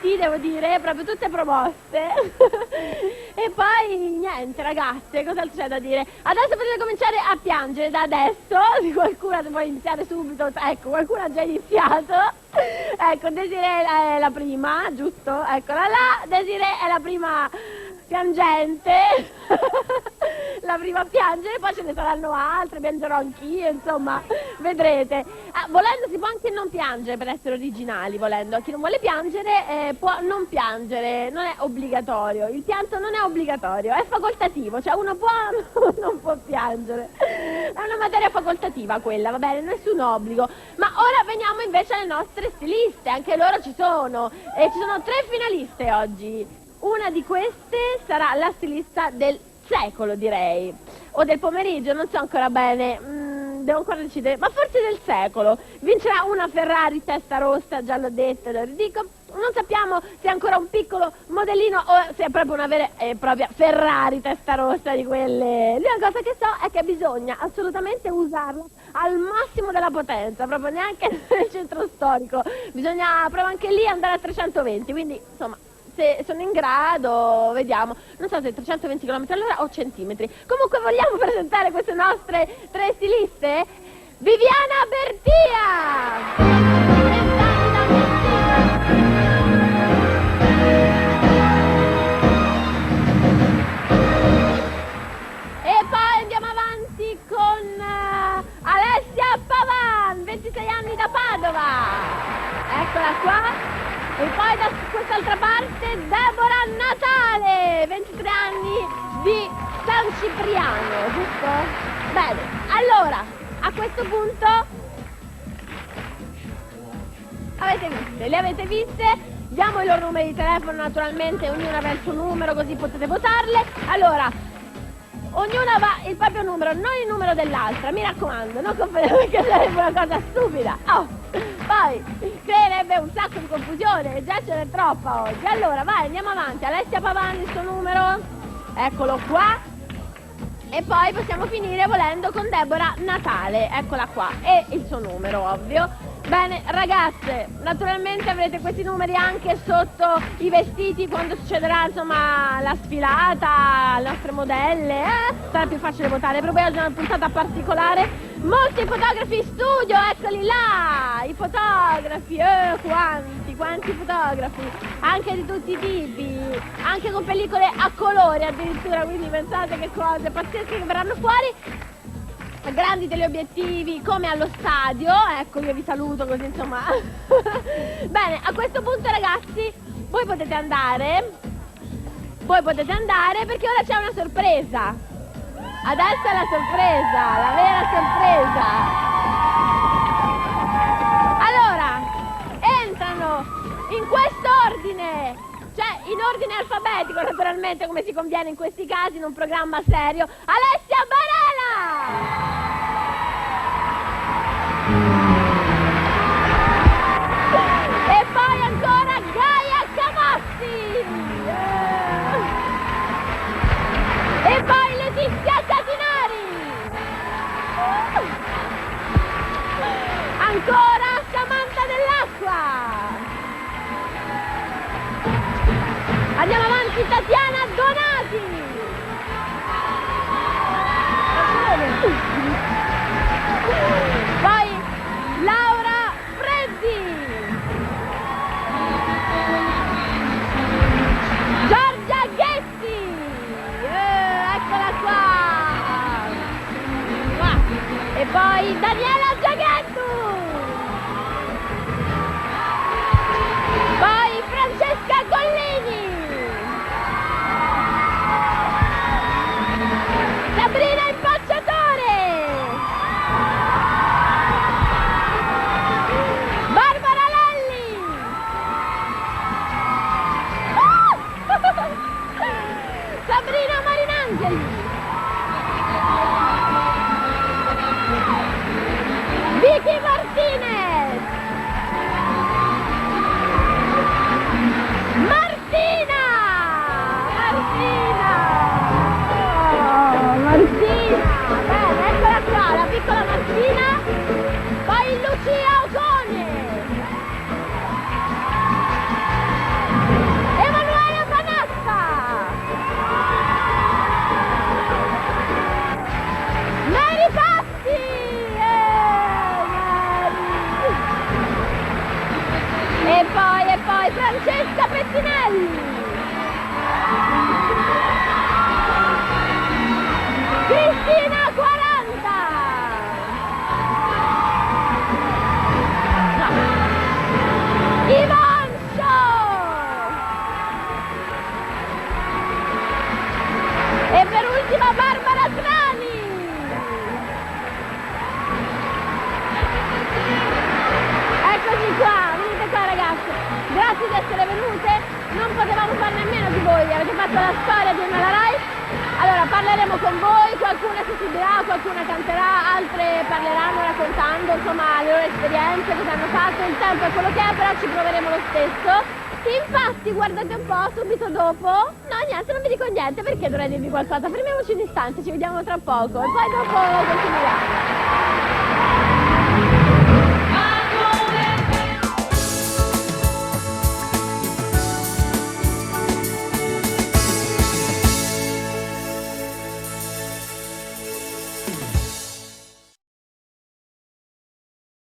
tutti, devo dire, proprio tutte promosse. E poi niente ragazze, cos'altro c'è da dire? Adesso potete cominciare a piangere da adesso, qualcuno vuole iniziare subito, ecco, qualcuno ha già iniziato. Ecco, Desiree è la prima, giusto? Eccola là, Desiree è la prima piangente, la prima a piangere, poi ce ne saranno altre, piangerò anch'io, insomma, vedrete. Volendo si può anche non piangere per essere originali, volendo. Chi non vuole piangere può non piangere, non è obbligatorio, il pianto non è obbligatorio, è facoltativo, cioè uno può non può piangere, è una materia facoltativa quella, va bene, nessun obbligo. Ma ora veniamo invece alle nostre stiliste, anche loro ci sono, e ci sono 3 finaliste oggi. Una di queste sarà la stilista del secolo, direi, o del pomeriggio, non so ancora bene, devo ancora decidere, ma forse del secolo. Vincerà una Ferrari testa rossa, già l'ho detto, lo ridico, non sappiamo se è ancora un piccolo modellino o se è proprio una vera e propria Ferrari testa rossa di quelle. L'unica cosa che so è che bisogna assolutamente usarla al massimo della potenza, proprio neanche nel centro storico, bisogna proprio anche lì andare a 320, quindi insomma, se sono in grado, vediamo, non so se 320 km/h o centimetri. Comunque vogliamo presentare queste nostre 3 stiliste? Viviana Bertia! 20 anni da Messina! E poi andiamo avanti con Alessia Pavan, 26 anni da Padova! Eccola qua! E poi da quest'altra parte Deborah Natale, 23 anni di San Cipriano, giusto? Bene, allora, a questo punto le avete viste? Diamo i loro numeri di telefono, naturalmente, ognuna avrà il suo numero, così potete votarle. Allora, ognuna va il proprio numero, non il numero dell'altra, mi raccomando, non confondete perché sarebbe una cosa stupida. Oh, poi creerebbe un sacco di confusione, già ce n'è troppa oggi. Allora, vai, andiamo avanti. Alessia Pavan, il suo numero, eccolo qua. E poi possiamo finire volendo con Deborah Natale, eccola qua, e il suo numero, ovvio. Bene, ragazze, naturalmente avrete questi numeri anche sotto i vestiti quando succederà, insomma, la sfilata, le nostre modelle, sarà più facile votare. Proprio oggi è una puntata particolare, molti fotografi in studio, eccoli là, i fotografi, quanti fotografi, anche di tutti i tipi, anche con pellicole a colori addirittura, quindi pensate che cose pazzesche che verranno fuori. Grandi teleobiettivi come allo stadio, ecco, io vi saluto così, insomma. Bene, a questo punto ragazzi voi potete andare perché ora c'è una sorpresa. Adesso è la sorpresa, la vera sorpresa. Allora, entrano in quest'ordine, cioè in ordine alfabetico naturalmente, come si conviene in questi casi in un programma serio, Alessia Barela! E poi ancora Gaia Camazzi! E poi Letizia Catinari! Ancora Samantha Dell'Acqua! Andiamo avanti, Tatiana Donati! Poi Laura Freddi! Giorgia Ghetti! Eccola qua! E poi Daniela Giaghettu! Poi Francesca Gollini! Sabrina Impacciatore! Cristina 40. No. Ivancio. E per ultima Barbara Trani. Eccoci qua, venite qua ragazze. Grazie di essere venute. Non potevamo fare nemmeno di voi, avete fatto la storia di Mela Rai. Allora parleremo con voi, qualcuna si esiberà, qualcuna canterà, altre parleranno raccontando insomma le loro esperienze, cosa hanno fatto, il tempo è quello che è, però ci proveremo lo stesso. Infatti guardate un po', subito dopo, no niente, non vi dico niente, perché dovrei dirvi qualcosa, fermiamoci in distanza, ci vediamo tra poco e poi dopo continuiamo.